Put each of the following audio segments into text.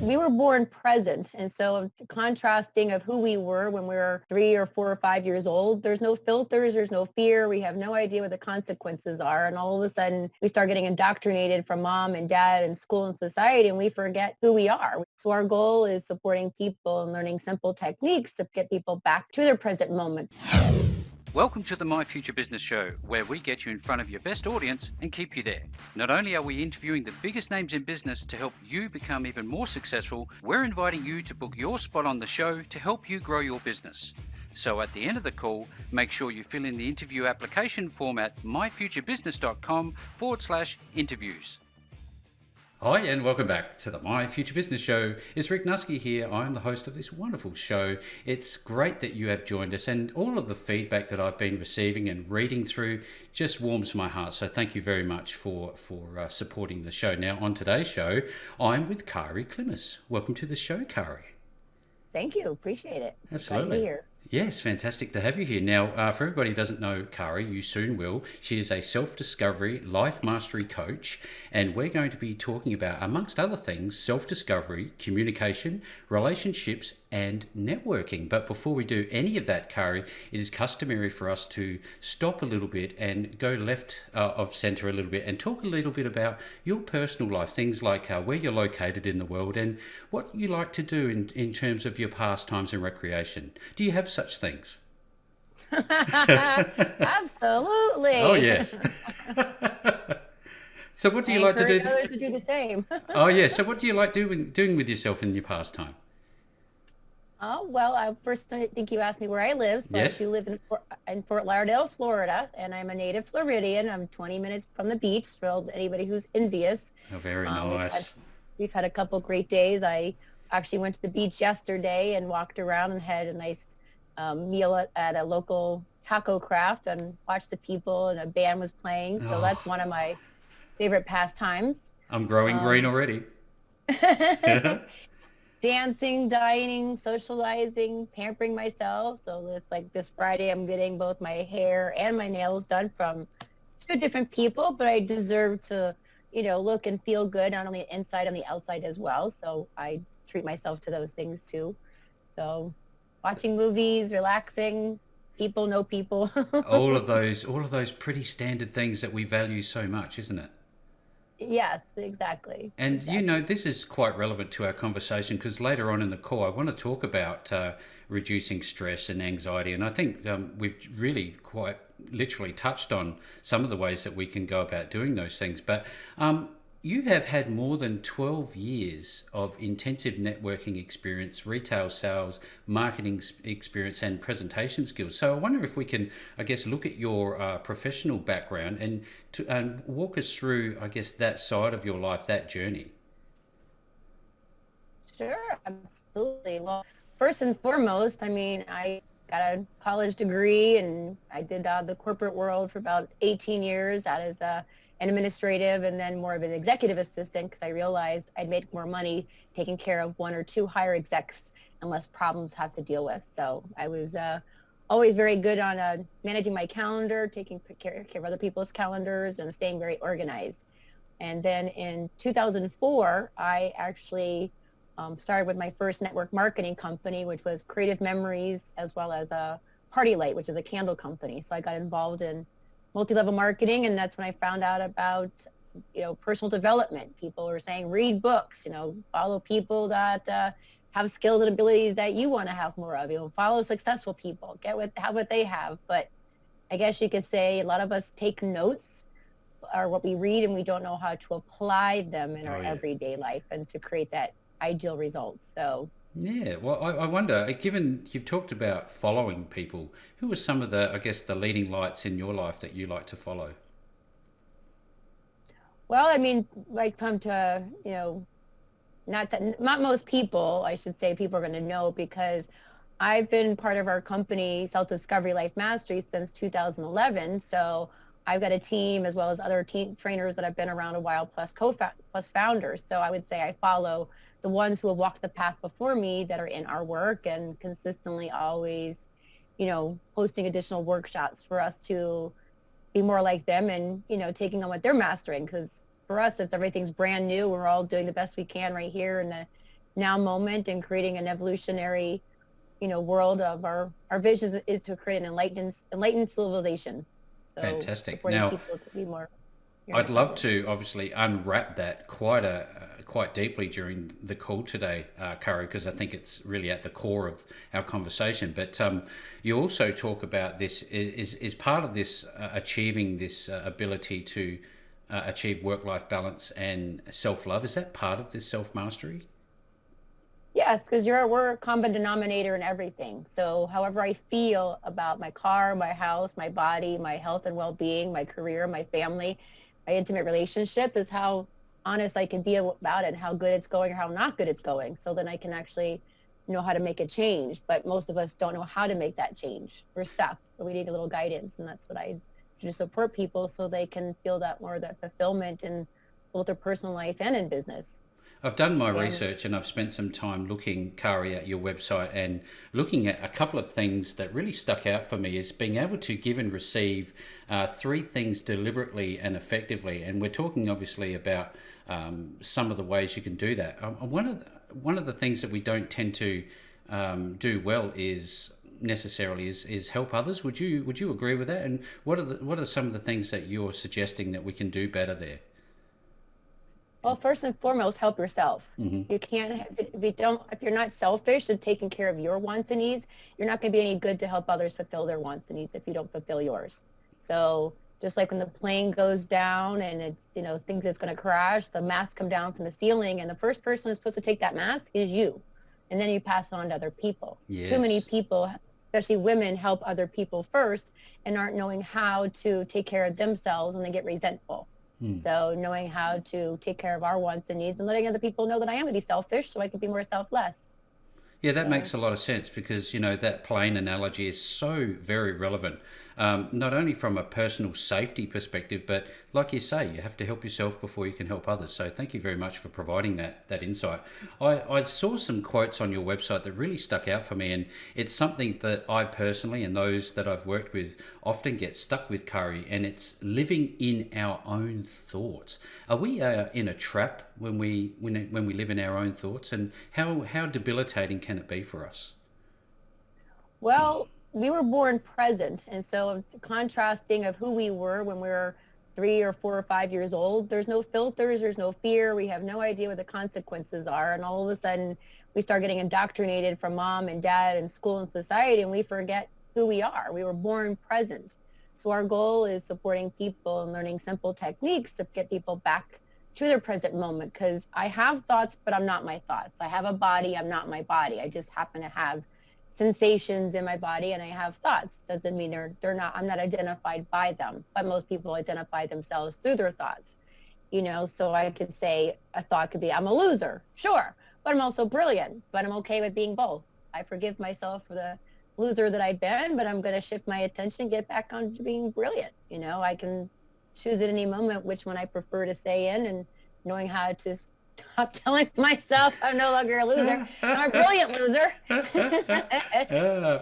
we were born present. And so contrasting of who we were when we were 3 or 4 or 5 years old, there's no filters, there's no fear. We have no idea what the consequences are. And all of a sudden we start getting indoctrinated from mom and dad and school and society, and we forget who we are. So our goal is supporting people and learning simple techniques to get people back to their present moment. Welcome to the My Future Business Show, where we get you in front of your best audience and keep you there. Not only are we interviewing the biggest names in business to help you become even more successful, we're inviting you to book your spot on the show to help you grow your business. So at the end of the call, make sure you fill in the interview application form at myfuturebusiness.com/interviews. Hi and welcome back to the My Future Business Show. It's Rick Nuske here. I'm the host of this wonderful show. It's great that you have joined us, and all of the feedback that I've been receiving and reading through just warms my heart. So thank you very much for supporting the show. Now on today's show, I'm with Karrie Klimas. Welcome to the show, Karrie. Thank you. Appreciate it. Absolutely. Glad to be here. Yes, fantastic to have you here. Now, for everybody who doesn't know Karrie, you soon will. She is a self-discovery, life mastery coach, and we're going to be talking about, amongst other things, self-discovery, communication, relationships, and networking. But before we do any of that, Karrie, it is customary for us to stop a little bit and go left of center a little bit and talk a little bit about your personal life, things like where you're located in the world and what you like to do in terms of your pastimes and recreation. Do you have such things? Absolutely. Oh, yes. So what do you like to do? Others to do the same. Oh, yeah. So what do you like doing with yourself in your pastime? Oh, well, I think you asked me where I live. So Yes. I do live in Fort Lauderdale, Florida, and I'm a native Floridian. I'm 20 minutes from the beach, for anybody who's envious. Oh, very nice. We've had a couple great days. I actually went to the beach yesterday and walked around and had a nice meal at a local taco craft and watched the people, and a band was playing. So that's one of my favorite pastimes. I'm growing green already. Dancing, dining, socializing, pampering myself. So it's like this Friday, I'm getting both my hair and my nails done from 2 different people, but I deserve to, look and feel good, not only inside on the outside as well. So I treat myself to those things too. So watching movies, relaxing, people know people. all of those pretty standard things that we value so much, isn't it? Yes, exactly. And exactly. this is quite relevant to our conversation, because later on in the call I want to talk about reducing stress and anxiety, and I think we've really quite literally touched on some of the ways that we can go about doing those things. But you have had more than 12 years of intensive networking experience, retail sales, marketing experience, and presentation skills. So I wonder if we can, I guess, look at your professional background and walk us through, I guess, that side of your life, that journey. Sure, absolutely. Well, first and foremost, I got a college degree, and I did the corporate world for about 18 years. That is an administrative and then more of an executive assistant, because I realized I'd make more money taking care of 1 or 2 higher execs and less problems to have to deal with. So I was always very good on managing my calendar, taking care of other people's calendars, and staying very organized. And then in 2004, I actually started with my first network marketing company, which was Creative Memories, as well as Party Light, which is a candle company. So I got involved in multi-level marketing, and that's when I found out about personal development. People were saying read books, follow people that have skills and abilities that you want to have more of. Follow successful people, have what they have. But I guess you could say a lot of us take notes or what we read, and we don't know how to apply them in our everyday life and to create that ideal results. So yeah, well, I wonder, given you've talked about following people, who are some of the, I guess, the leading lights in your life that you like to follow? Well, I come to, not most people, I should say, people are going to know, because I've been part of our company, Self-Discovery Life Mastery, since 2011. So I've got a team, as well as other team trainers that have been around a while, plus founders. So I would say I follow the ones who have walked the path before me that are in our work, and consistently always, hosting additional workshops for us to be more like them, and, taking on what they're mastering. Because for us, everything's brand new. We're all doing the best we can right here in the now moment and creating an evolutionary, world of our vision is to create an enlightened civilization. So Fantastic. supporting Now, people to be more here in the I'd love present. to obviously unwrap that quite deeply during the call today, Karrie, because I think it's really at the core of our conversation. But you also talk about this is part of this achieving this ability to achieve work life balance and self love. Is that part of this self mastery? Yes, because we're a common denominator in everything. So however I feel about my car, my house, my body, my health and well-being, my career, my family, my intimate relationship is how honest I can be about it and how good it's going or how not good it's going. So then I can actually know how to make a change. But most of us don't know how to make that change. We're stuck, but we need a little guidance. And that's what I do to support people so they can feel that more, that fulfillment in both their personal life and in business. I've done my And research and I've spent some time looking, Kari, at your website and looking at a couple of things that really stuck out for me is being able to give and receive three things deliberately and effectively. And we're talking obviously about some of the ways you can do that. One of the things that we don't tend to do well is necessarily is help others. Would you agree with that? And what are some of the things that you're suggesting that we can do better there? well, first and foremost, help yourself. Mm-hmm. You can't, if you're not selfish and taking care of your wants and needs, you're not going to be any good to help others fulfill their wants and needs if you don't fulfill yours. So just like when the plane goes down and it's, thinks it's going to crash, the masks come down from the ceiling and the first person who's supposed to take that mask is you. And then you pass on to other people. Too many Yes. people, especially women, help other people first and aren't knowing how to take care of themselves and they get resentful. Hmm. So knowing how to take care of our wants and needs and letting other people know that I am going to be selfish so I can be more selfless. Yeah, that So, makes a lot of sense because that plane analogy is so very relevant. Not only from a personal safety perspective, but like you say, you have to help yourself before you can help others. So thank you very much for providing that insight. I saw some quotes on your website that really stuck out for me, and it's something that I personally and those that I've worked with often get stuck with, Kari, and it's living in our own thoughts. Are we in a trap when we live in our own thoughts, and how debilitating can it be for us? well, we were born present. And so contrasting of who we were when we were 3 or 4 or 5 years old, there's no filters, there's no fear. We have no idea what the consequences are. And all of a sudden we start getting indoctrinated from mom and dad and school and society, and we forget who we are. We were born present. So our goal is supporting people and learning simple techniques to get people back to their present moment, because I have thoughts, but I'm not my thoughts. I have a body, I'm not my body. I just happen to have sensations in my body and I have thoughts. Doesn't mean they're not, I'm not identified by them, but most people identify themselves through their thoughts. So I could say a thought could be, I'm a loser, sure, but I'm also brilliant, but I'm okay with being both. I forgive myself for the loser that I've been, but I'm going to shift my attention, get back on to being brilliant. I can choose at any moment which one I prefer to stay in, and knowing how to stop telling myself I'm no longer a loser. I'm a brilliant loser. Well,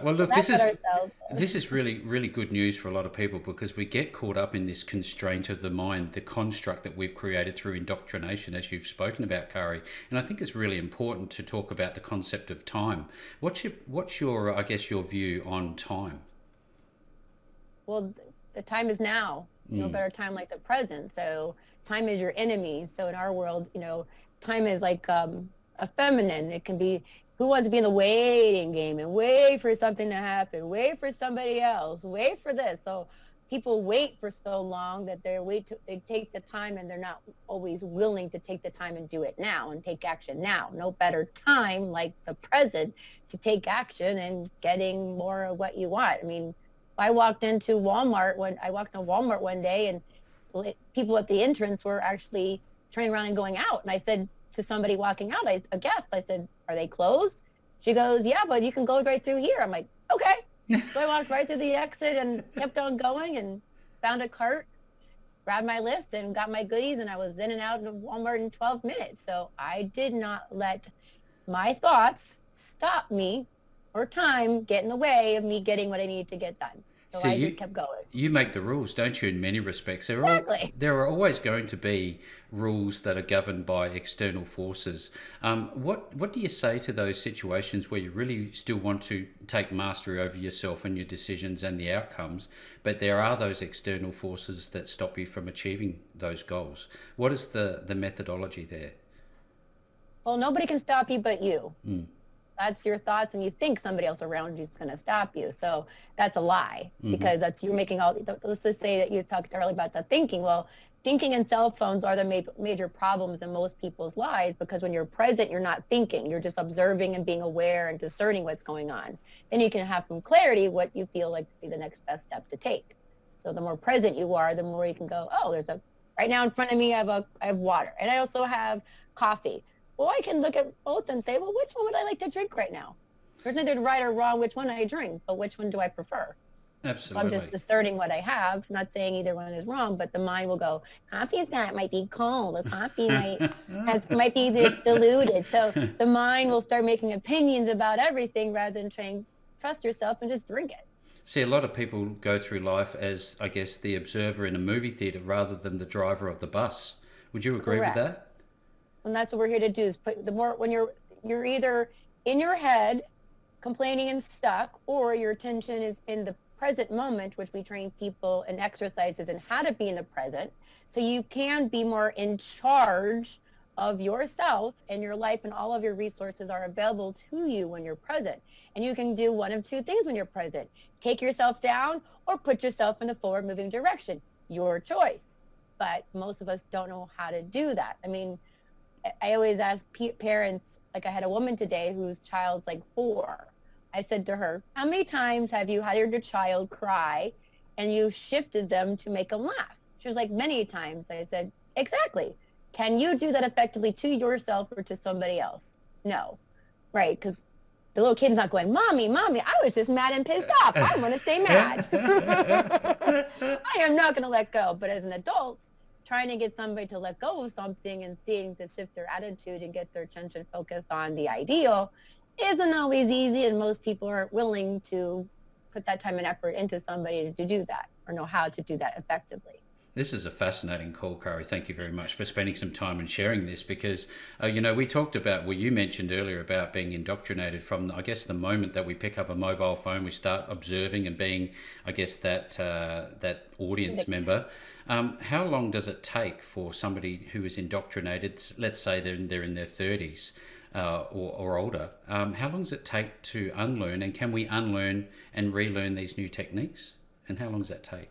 So look, that's what ourselves. this is really really good news for a lot of people because we get caught up in this constraint of the mind, the construct that we've created through indoctrination, as you've spoken about, Kari. And I think it's really important to talk about the concept of time. What's your I guess your view on time? Well, the time is now. No Mm. better time like the present. So time is your enemy. So in our world, time is like a feminine. It can be, who wants to be in the waiting game and wait for something to happen, wait for somebody else, wait for this. So people wait for so long that they take the time and they're not always willing to take the time and do it now and take action now. No better time like the present to take action and getting more of what you want. I mean, I walked into Walmart one day and people at the entrance were actually turning around and going out. And I said to somebody walking out, a guest, I said, are they closed? She goes, yeah, but you can go right through here. I'm like, okay. So I walked right through the exit and kept on going and found a cart, grabbed my list and got my goodies. And I was in and out of Walmart in 12 minutes. So I did not let my thoughts stop me or time get in the way of me getting what I needed to get done. So See, I just kept going. you make the rules, don't you? In many respects, Exactly. there are always going to be rules that are governed by external forces. What do you say to those situations where you really still want to take mastery over yourself and your decisions and the outcomes, but there are those external forces that stop you from achieving those goals? What is the methodology there? Well, nobody can stop you but you. Mm. That's your thoughts, and you think somebody else around you is going to stop you. So that's a lie, Hmm. because that's you're making all. Let's just say that you talked earlier about the thinking. Well, thinking and cell phones are the major problems in most people's lives, because when you're present, you're not thinking. You're just observing and being aware and discerning what's going on. Then you can have from clarity what you feel like to be the next best step to take. So the more present you are, the more you can go, oh, there's a right now in front of me. I have water, and I also have coffee. Well, I can look at both and say, well, which one would I like to drink right now? There's neither right or wrong which one I drink, but which one do I prefer? So I'm just Absolutely. discerning what I have, not saying either one is wrong, but the mind will go, coffee's got might be cold, or coffee might be diluted. So the mind will start making opinions about everything rather than trying trust yourself and just drink it. See, a lot of people go through life as, I guess, the observer in a movie theater rather than the driver of the bus. Would you agree with Correct. that? And that's what we're here to do, is put the more when you're either in your head complaining and stuck, or your attention is in the present moment, which we train people in exercises and how to be in the present, so you can be more in charge of yourself and your life, and all of your resources are available to you when you're present. And you can do one of two things when you're present: take yourself down or put yourself in the forward moving direction. Your choice. But most of us don't know how to do that. I mean, I always ask parents, like I had a woman today whose child's like 4. I said to her, how many times have you had your child cry and you shifted them to make them laugh? She was like, many times. I said, exactly. Can you do that effectively to yourself or to somebody else? No. Right. Because the little kid's not going, mommy, I was just mad and pissed off. I want to stay mad. I am not going to let go. But as an adult, trying to get somebody to let go of something and seeing to shift their attitude and get their attention focused on the ideal isn't always easy. And most people aren't willing to put that time and effort into somebody to do that or know how to do that effectively. This is a fascinating call, Karrie. Thank you very much for spending some time and sharing this because, we talked about, well, you mentioned earlier about being indoctrinated from, I guess, the moment that we pick up a mobile phone, we start observing and being, I guess, that audience member. How long does it take for somebody who is indoctrinated, let's say they're in their 30s or older, how long does it take to unlearn, and can we unlearn and relearn these new techniques? And how long does that take?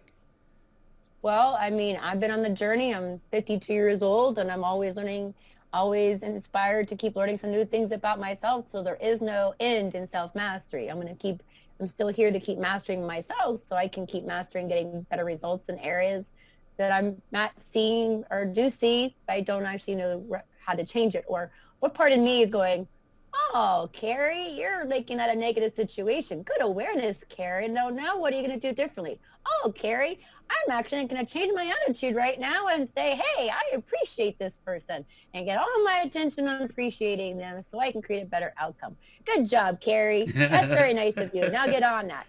Well, I mean, I've been on the journey. I'm 52 years old, and I'm always learning, always inspired to keep learning some new things about myself. So there is no end in self-mastery. I'm still here to keep mastering myself so I can keep mastering getting better results in areas that I'm not seeing or do see, but I don't actually know how to change it, or what part of me is going, oh, Karrie, you're making that a negative situation. Good awareness, Karrie. No, now what are you going to do differently? Oh, Karrie, I'm actually going to change my attitude right now and say, hey, I appreciate this person, and get all my attention on appreciating them so I can create a better outcome. Good job, Karrie. That's very nice of you. Now get on that.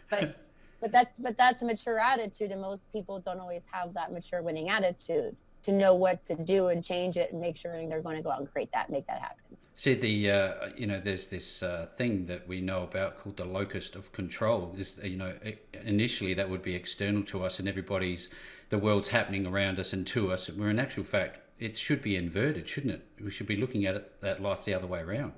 But that's a mature attitude, and most people don't always have that mature winning attitude to know what to do and change it and make sure they're going to go out and create that, make that happen. See, there's this thing that we know about called the locust of control. Is initially that would be external to us, and the world's happening around us and to us. Where in actual fact, it should be inverted, shouldn't it? We should be looking at life the other way around.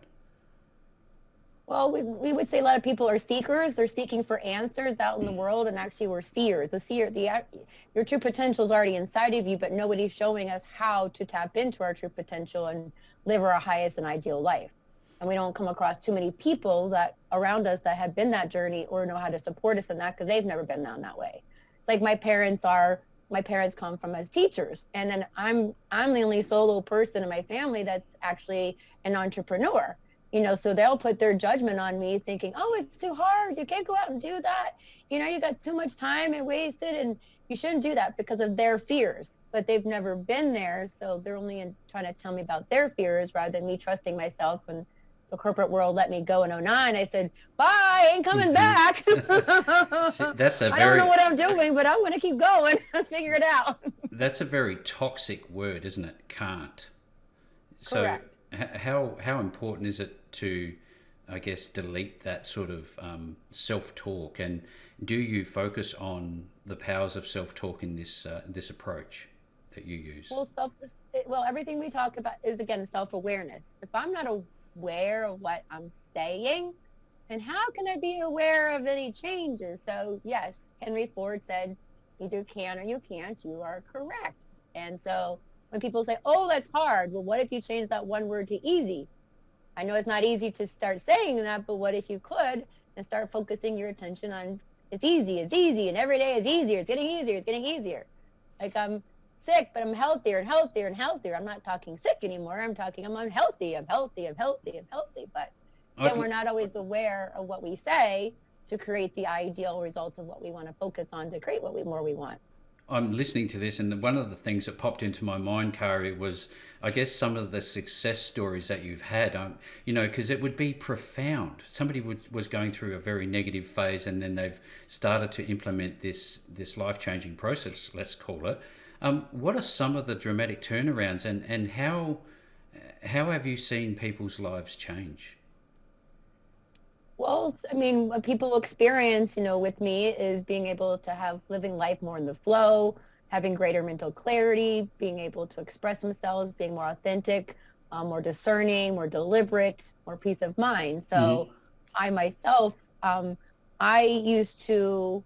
Well, we would say a lot of people are seekers. They're seeking for answers out in the world, and actually we're seers. Your true potential is already inside of you, but nobody's showing us how to tap into our true potential and live our highest and ideal life. And we don't come across too many people that around us that have been that journey or know how to support us in that, because they've never been down that way. It's like my parents come from as teachers, and then I'm the only solo person in my family that's actually an entrepreneur. So they'll put their judgment on me thinking, oh, it's too hard. You can't go out and do that. You got too much time and wasted, and you shouldn't do that, because of their fears. But they've never been there. So they're only trying to tell me about their fears rather than me trusting myself and the corporate world let me go in '09. I said, bye, ain't coming back. See, that's a I don't know very what I'm doing, but I'm going to keep going and figure it out. that's a very toxic word, isn't it? Can't. So Correct. how important is it to, I guess, delete that sort of self talk, and do you focus on the powers of self talk in this approach that you use? Well, well, everything we talk about is again self-awareness. If I'm not aware of what I'm saying, then how can I be aware of any changes? So yes, Henry Ford said, either can or you can't. You are correct. And so when people say, oh, that's hard, well, what if you change that one word to easy? I know it's not easy to start saying that, but what if you could and start focusing your attention on it's easy, and every day is easier, it's getting easier, it's getting easier. Like I'm sick, but I'm healthier and healthier and healthier. I'm not talking sick anymore. I'm talking I'm unhealthy, I'm healthy, I'm healthy, I'm healthy. But again, I'd, we're not always aware of what we say to create the ideal results of what we want to focus on to create what we want. I'm listening to this, and one of the things that popped into my mind, Kari, was I guess some of the success stories that you've had. Because it would be profound. Somebody was going through a very negative phase, and then they've started to implement this life changing process. Let's call it. What are some of the dramatic turnarounds, and how have you seen people's lives change? Well, I mean, what people experience, with me is being able to have living life more in the flow, having greater mental clarity, being able to express themselves, being more authentic, more discerning, more deliberate, more peace of mind. Mm-hmm. So I myself, I used to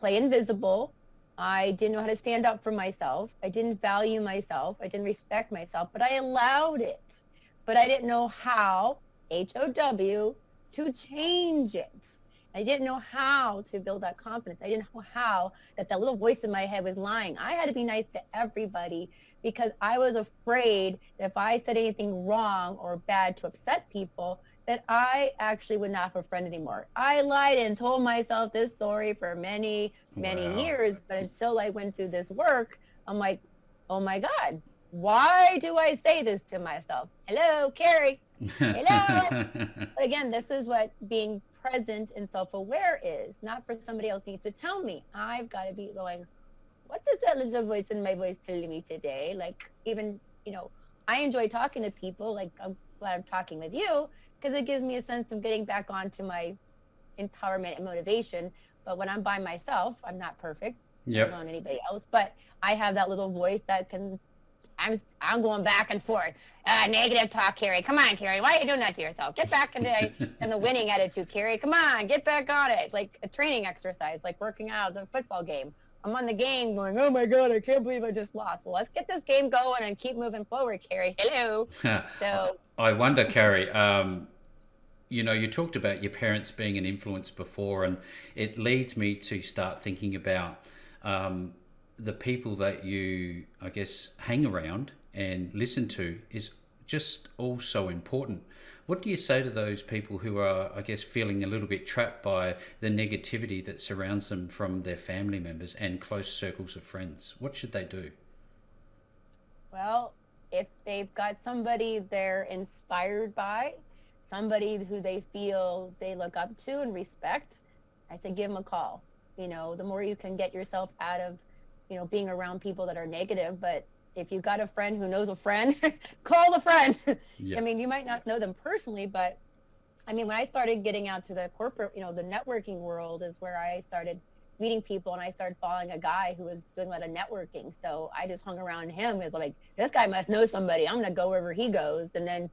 play invisible. I didn't know how to stand up for myself. I didn't value myself. I didn't respect myself, but I allowed it. But I didn't know how, HOW, to change it. I didn't know how to build that confidence. I didn't know how that little voice in my head was lying. I had to be nice to everybody because I was afraid that if I said anything wrong or bad to upset people, that I actually would not have a friend anymore. I lied and told myself this story for many, many Wow. years, but until I went through this work, I'm like, oh my God, why do I say this to myself? Hello, Karrie. Hello. But again, this is what being present and self-aware is, not for somebody else needs to tell me. I've got to be going, what does that little voice in my voice telling me today? Like even, I enjoy talking to people. Like I'm glad I'm talking with you because it gives me a sense of getting back onto my empowerment and motivation. But when I'm by myself, I'm not perfect, let Yep. alone anybody else. But I have that little voice that can I'm going back and forth. Negative talk, Karrie. Come on, Karrie. Why are you doing that to yourself? Get back into the winning attitude, Karrie. Come on, get back on it. It's like a training exercise, like working out the football game. I'm on the game going, oh my God, I can't believe I just lost. Well, let's get this game going and keep moving forward, Karrie. Hello. So I wonder, Carrie. You talked about your parents being an influence before, and it leads me to start thinking about um, the people that you, I guess, hang around and listen to is just all so important. What do you say to those people who are, I guess, feeling a little bit trapped by the negativity that surrounds them from their family members and close circles of friends? What should they do? well, if they've got somebody they're inspired by, somebody who they feel they look up to and respect, I say give them a call. The more you can get yourself out of, being around people that are negative. But if you got a friend who knows a friend, call the friend. I Yeah. mean, you might not know them personally, but I mean, when I started getting out to the corporate, the networking world is where I started meeting people and I started following a guy who was doing a lot of networking. So I just hung around him as like, this guy must know somebody. I'm going to go wherever he goes. And then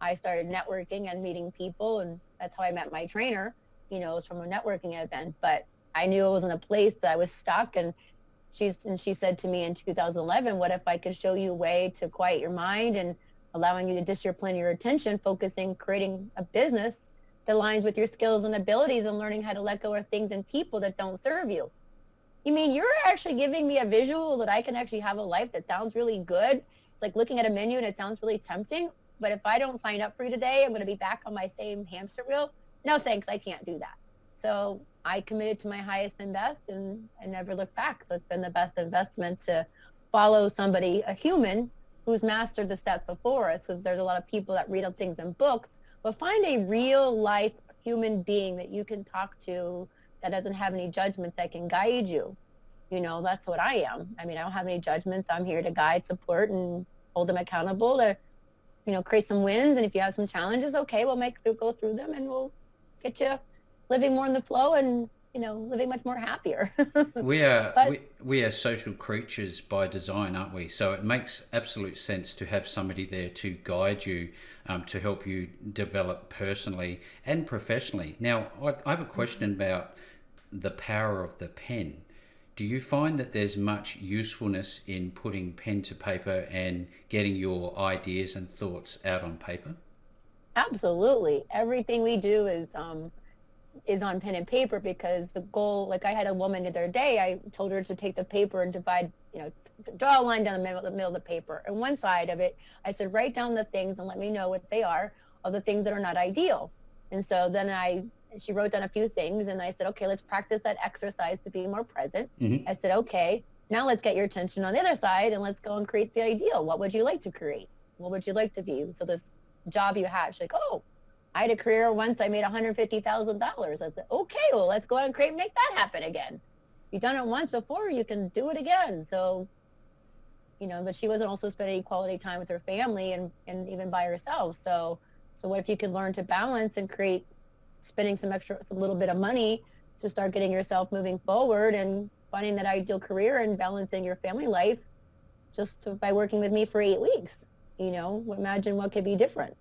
I started networking and meeting people. And that's how I met my trainer, it was from a networking event. But I knew I was in a place that I was stuck. And she said to me in 2011, what if I could show you a way to quiet your mind and allowing you to discipline your attention, focusing, creating a business that aligns with your skills and abilities and learning how to let go of things and people that don't serve you. You mean you're actually giving me a visual that I can actually have a life that sounds really good? It's like looking at a menu and it sounds really tempting. But if I don't sign up for you today, I'm going to be back on my same hamster wheel. No, thanks. I can't do that. So I committed to my highest and best and I never looked back. So it's been the best investment to follow somebody, a human who's mastered the steps before us, because there's a lot of people that read up things in books, but find a real life human being that you can talk to that doesn't have any judgments, that can guide you. That's what I am. I mean, I don't have any judgments. I'm here to guide, support, and hold them accountable to, create some wins. And if you have some challenges, okay, we'll go through them, and we'll get you living more in the flow and, living much more happier. We are But we are social creatures by design, aren't we? So it makes absolute sense to have somebody there to guide you, to help you develop personally and professionally. Now, I have a question about the power of the pen. Do you find that there's much usefulness in putting pen to paper and getting your ideas and thoughts out on paper? absolutely, everything we do is on pen and paper, because the goal, like I had a woman the other day, I told her to take the paper and divide, draw a line down the middle of the paper. And one side of it, I said, write down the things and let me know what they are, of the things that are not ideal. And so then she wrote down a few things, and I said, okay, let's practice that exercise to be more present. Mm-hmm. I said, okay, now let's get your attention on the other side, and let's go and create the ideal. What would you like to create? What would you like to be? So this job you had, she's like, oh, I had a career once I made $150,000. I said, okay, well, let's go out and make that happen again. You've done it once before, you can do it again. So, but she wasn't also spending quality time with her family and even by herself. So what if you could learn to balance and create, spending some little bit of money to start getting yourself moving forward and finding that ideal career and balancing your family life by working with me for 8 weeks. Imagine what could be different.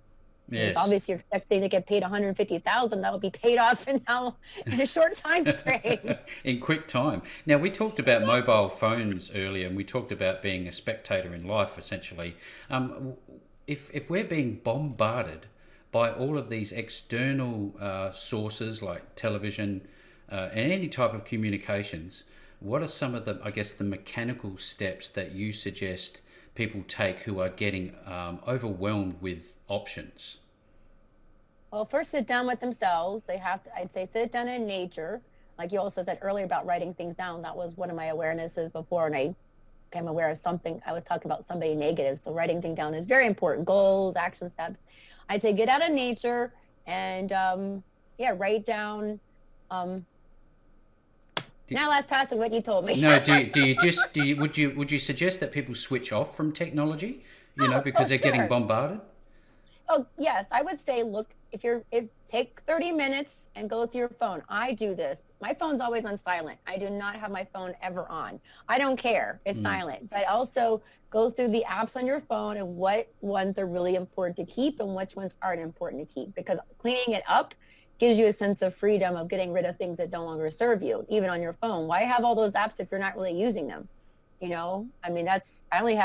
Yes. Obviously, you're expecting to get paid $150,000. That will be paid off in a short time frame. In quick time. Now, we talked about mobile phones earlier, and we talked about being a spectator in life, essentially. If we're being bombarded by all of these external sources like television and any type of communications, what are some of the mechanical steps that you suggest people take who are getting overwhelmed with options? Well, first sit down with themselves. I'd say sit down in nature. Like you also said earlier about writing things down. That was one of my awarenesses before, and I became aware of something. I was talking about somebody negative. So writing things down is very important. Goals, action steps. I'd say get out of nature and, write down. Now let's pass to what you told me. No, would you suggest that people switch off from technology? Because they're getting sure. bombarded. Oh, yes. I would say, look, take 30 minutes and go through your phone. I do this. My phone's always on silent. I do not have my phone ever on. I don't care. It's silent. But also go through the apps on your phone and what ones are really important to keep and which ones aren't important to keep. Because cleaning it up gives you a sense of freedom of getting rid of things that no longer serve you, even on your phone. Why have all those apps if you're not really using them? I mean, I only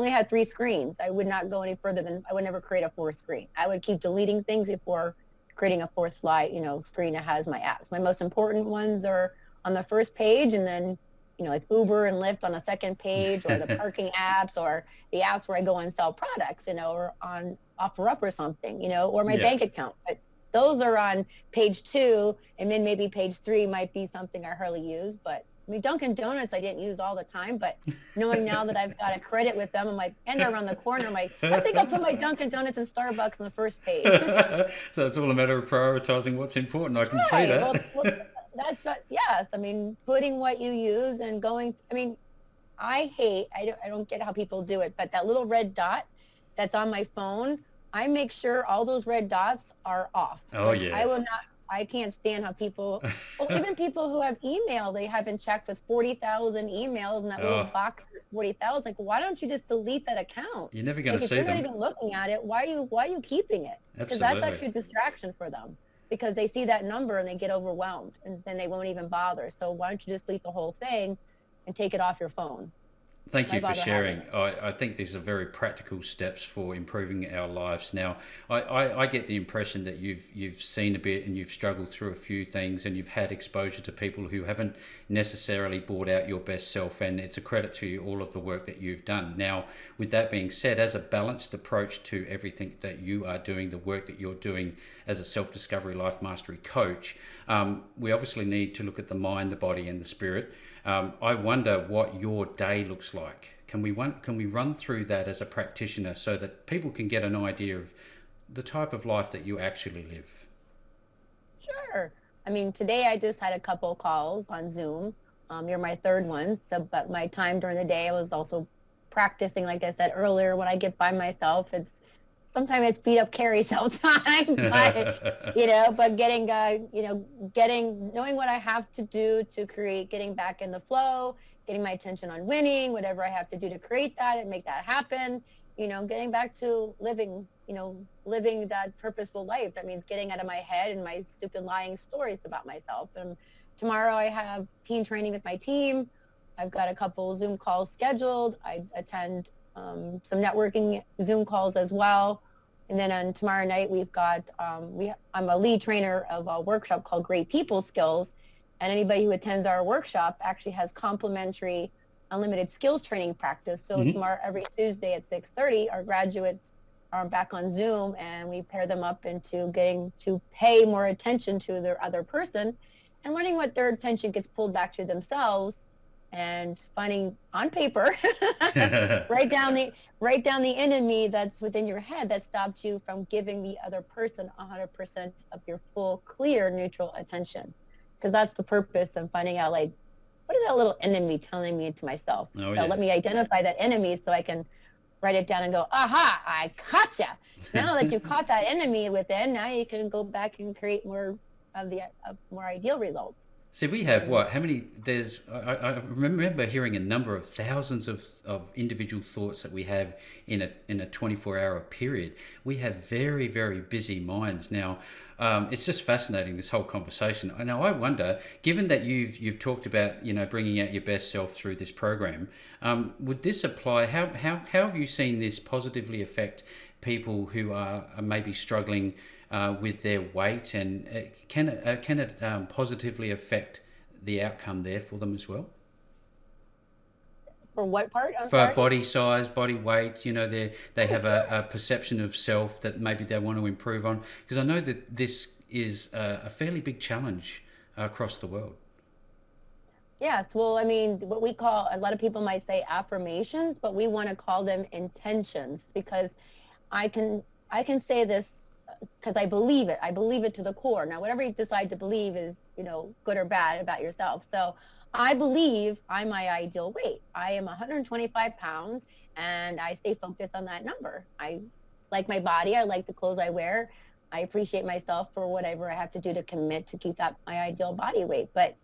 had 3 screens. I would not go any further I would never create a 4th screen. I would keep deleting things before creating a 4th screen that has my apps. My most important ones are on the first page, and then, like Uber and Lyft on the second page, or the parking apps, or the apps where I go and sell products, or on OfferUp or something, or my bank account. But those are on page 2, and then maybe page 3 might be something I hardly use. But I mean, Dunkin' Donuts I didn't use all the time, but knowing now that I've got a credit with them, I'm like, and they're around the corner, I'm like, I think I'll put my Dunkin' Donuts and Starbucks on the first page. So it's all a matter of prioritizing what's important. I can see that. Well, that's what, yes. I mean, putting what you use and I don't get how people do it, but that little red dot that's on my phone, I make sure all those red dots are off. Oh, yeah. I can't stand how people, even people who have email, they haven't checked with 40,000 emails, and that little box is 40,000. Like, why don't you just delete that account? You're never going to see them. If them. you're not even looking at it, why are you keeping it? Because Absolutely. that's actually a distraction for them, because they see that number and they get overwhelmed, and then they won't even bother. So why don't you just delete the whole thing and take it off your phone? Thank you for sharing. I think these are very practical steps for improving our lives. Now, I get the impression that you've seen a bit and you've struggled through a few things, and you've had exposure to people who haven't necessarily brought out your best self, and it's a credit to you, all of the work that you've done. Now, with that being said, as a balanced approach to everything that you are doing, the work that you're doing as a self-discovery life mastery coach, we obviously need to look at the mind, the body, and the spirit. I wonder what your day looks like. Can we run through that as a practitioner so that people can get an idea of the type of life that you actually live? Sure. I mean, today I just had a couple calls on Zoom. You're my third one. So, but my time during the day, I was also practicing, like I said earlier, when I get by myself, sometimes it's beat up Karrie cell time, but but getting, knowing what I have to do to create, getting back in the flow, getting my attention on winning, whatever I have to do to create that and make that happen, getting back to living, living that purposeful life. That means getting out of my head and my stupid lying stories about myself. And tomorrow I have team training with my team. I've got a couple Zoom calls scheduled. I attend some networking Zoom calls as well. And then on tomorrow night, we've got, I'm a lead trainer of a workshop called Great People Skills. And anybody who attends our workshop actually has complimentary unlimited skills training practice. So Mm-hmm. tomorrow, every Tuesday at 6:30, our graduates are back on Zoom, and we pair them up into getting to pay more attention to their other person and learning what their attention gets pulled back to themselves, and finding on paper, write down the enemy that's within your head that stopped you from giving the other person 100% of your full, clear, neutral attention. Because that's the purpose of finding out, like, what is that little enemy telling me to myself? Oh, So yeah. let me identify that enemy so I can write it down and go, aha, I caught you. Now that you caught that enemy within, now you can go back and create more of more ideal results. See, we have what? How many? I remember hearing a number of thousands of individual thoughts that we have in a 24-hour period. We have very, very busy minds. Now, it's just fascinating, this whole conversation. Now, I wonder, given that you've talked about bringing out your best self through this program, would this apply? How have you seen this positively affect people who are maybe struggling with their weight, and can it positively affect the outcome there for them as well? For what part? I'm For sorry. body size, body weight, they Oh, have a perception of self that maybe they want to improve on. Because I know that this is a fairly big challenge across the world. yes. Well, I mean, what we call, a lot of people might say affirmations, but we want to call them intentions, because I can I can say this because I believe it. I believe it to the core. Now, whatever you decide to believe is, good or bad about yourself. So I believe I'm my ideal weight. I am 125 pounds, and I stay focused on that number. I like my body. I like the clothes I wear. I appreciate myself for whatever I have to do to commit to keep that my ideal body weight. But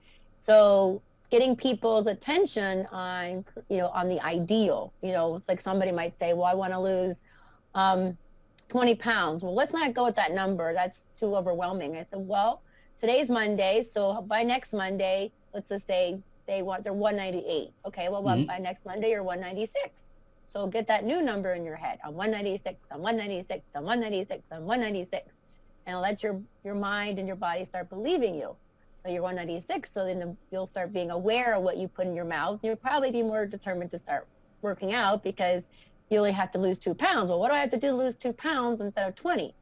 so getting people's attention on, on the ideal, it's like somebody might say, well, I want to lose um, 20 pounds. Well, let's not go with that number. That's too overwhelming. I said, well, today's Monday. So by next Monday, let's just say they're 198. Okay, well, Mm-hmm. by next Monday, you're 196. So get that new number in your head. I'm 196, I'm 196, I'm 196, I'm 196. And let your mind and your body start believing you. So you're 196. So then you'll start being aware of what you put in your mouth. You'll probably be more determined to start working out, because you only have to lose 2 pounds. Well, what do I have to do to lose 2 pounds instead of 20?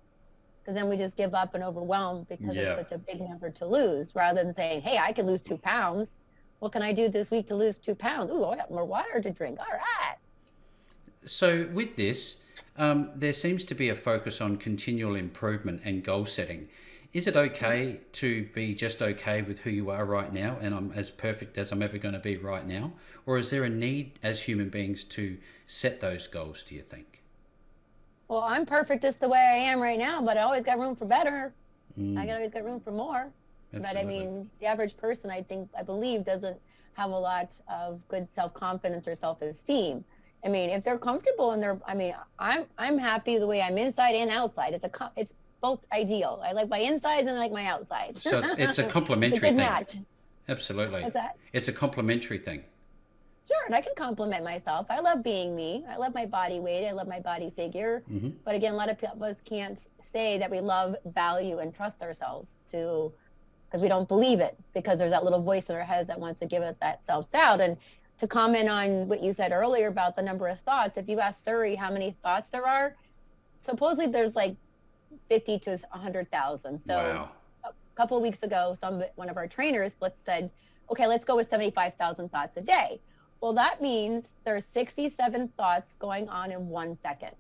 Because then we just give up and overwhelm because it's Yeah. such a big number to lose, rather than saying, hey, I can lose 2 pounds. What can I do this week to lose 2 pounds? Ooh, I got more water to drink. All right. So with this, there seems to be a focus on continual improvement and goal setting. Is it okay to be just okay with who you are right now, and I'm as perfect as I'm ever going to be right now? Or is there a need as human beings to set those goals, do you think? Well, I'm perfect just the way I am right now, but I always got room for better. I Mm, always got room for more. But I absolutely. mean, the average person, I believe, doesn't have a lot of good self-confidence or self-esteem. I mean, if they're comfortable and I'm happy the way I'm inside and outside. It's both ideal. I like my insides and I like my outsides. So it's a It's a complementary good thing. match. Absolutely. What's that? It's a complementary thing. Sure, and I can compliment myself. I love being me. I love my body weight. I love my body figure. Hmm. But again, a lot of us can't say that we love, value, and trust ourselves to, because we don't believe it, because there's that little voice in our heads that wants to give us that self-doubt. And to comment on what you said earlier about the number of thoughts, if you ask Surrey how many thoughts there are, supposedly there's like 50 to 100,000. So Wow. a couple of weeks ago, one of our trainers said, okay, let's go with 75,000 thoughts a day. Well, that means there's 67 thoughts going on in 1 second.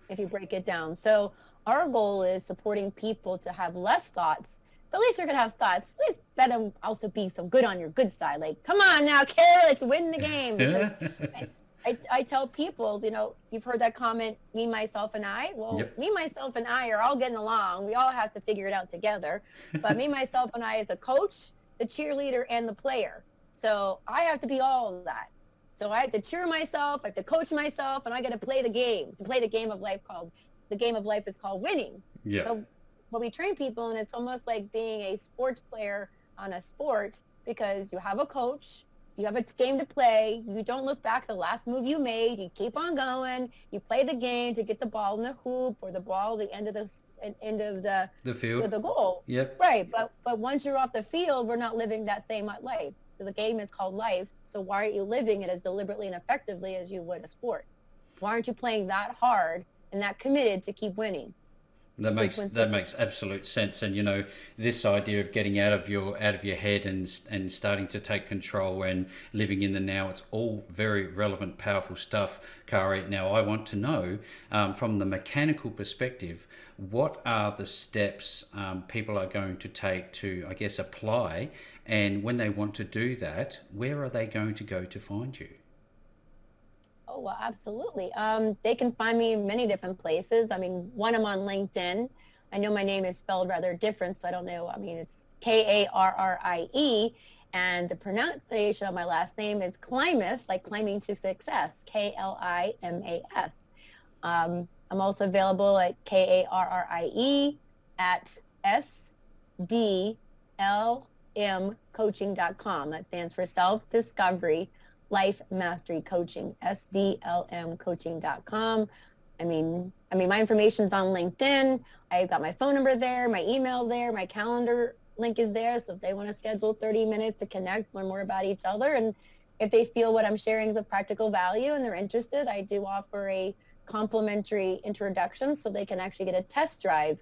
if you break it down. So our goal is supporting people to have less thoughts, but at least you're going to have thoughts. At least let them also be some good on your good side. Like, come on now, Karrie, let's win the game. Because I tell people, you've heard that comment, me, myself, and I. Well, Yep. me, myself, and I are all getting along. We all have to figure it out together. But me, myself, and I is the coach, the cheerleader, and the player. So I have to be all of that. So I have to cheer myself, I have to coach myself, and I got to play the game. To play the game of life is called winning. Yeah. So when we train people, and it's almost like being a sports player on a sport, because you have a coach, you have a game to play. You don't look back at the last move you made. You keep on going. You play the game to get the ball in the hoop or the ball at the end of The field. the goal. Yep. Right. But once you're off the field, we're not living that same life. So the game is called life. So why aren't you living it as deliberately and effectively as you would a sport? Why aren't you playing that hard and that committed to keep winning? That makes absolute sense, and this idea of getting out of your head and starting to take control and living in the now. It's all very relevant, powerful stuff, Karrie. Now, I want to know from the mechanical perspective, what are the steps people are going to take to, I guess, apply, and when they want to do that, where are they going to go to find you? Oh, well, absolutely. They can find me in many different places. I mean, one, I'm on LinkedIn. I know my name is spelled rather different, so I don't know. I mean, it's Karrie, and the pronunciation of my last name is Klimas, like climbing to success, Klimas. I'm also available at Karrie at SDLMcoaching.com. That stands for Self-Discovery Life Mastery Coaching, SDLMcoaching.com. I mean, my information's on LinkedIn. I've got my phone number there, my email there, my calendar link is there. So if they want to schedule 30 minutes to connect, learn more about each other, and if they feel what I'm sharing is of practical value and they're interested, I do offer a complimentary introduction so they can actually get a test drive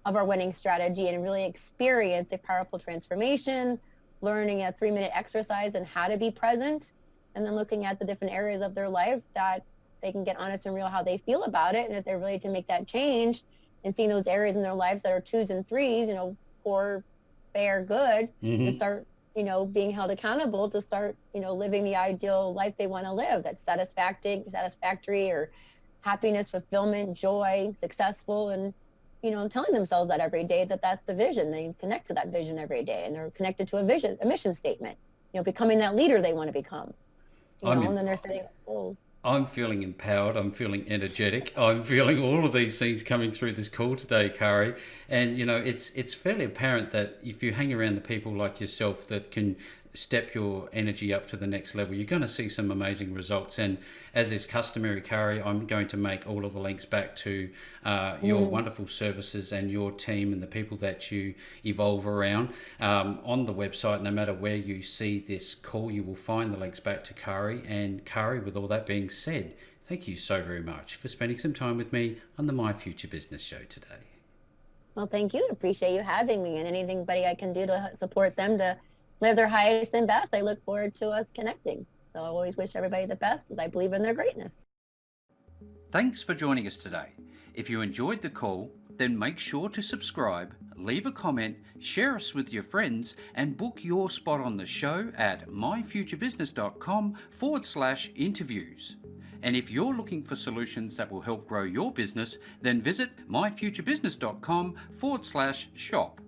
of our winning strategy and really experience a powerful transformation, learning a 3-minute exercise and how to be present, and then looking at the different areas of their life that they can get honest and real how they feel about it. And if they're ready to make that change and seeing those areas in their lives that are 2s and 3s, poor, fair, good, and start, being held accountable to start, living the ideal life they want to live, that's satisfactory or happiness, fulfillment, joy, successful, and, telling themselves that every day, that's the vision. They connect to that vision every day, and they're connected to a mission statement, becoming that leader they want to become. And then they're setting up goals. I'm feeling empowered. I'm feeling energetic. I'm feeling all of these things coming through this call today, Karrie. And it's fairly apparent that if you hang around the people like yourself that can step your energy up to the next level, you're going to see some amazing results. And as is customary, Karrie, I'm going to make all of the links back to your wonderful services and your team and the people that you evolve around on the website. No matter where you see this call, you will find the links back to Karrie. And Karrie, with all that being said, thank you so very much for spending some time with me on the My Future Business show today. Well, thank you. Appreciate you having me, and anybody I can do to support them to live their highest and best. I look forward to us connecting. So I always wish everybody the best, as I believe in their greatness. Thanks for joining us today. If you enjoyed the call, then make sure to subscribe, leave a comment, share us with your friends, and book your spot on the show at myfuturebusiness.com/interviews. And if you're looking for solutions that will help grow your business, then visit myfuturebusiness.com/shop.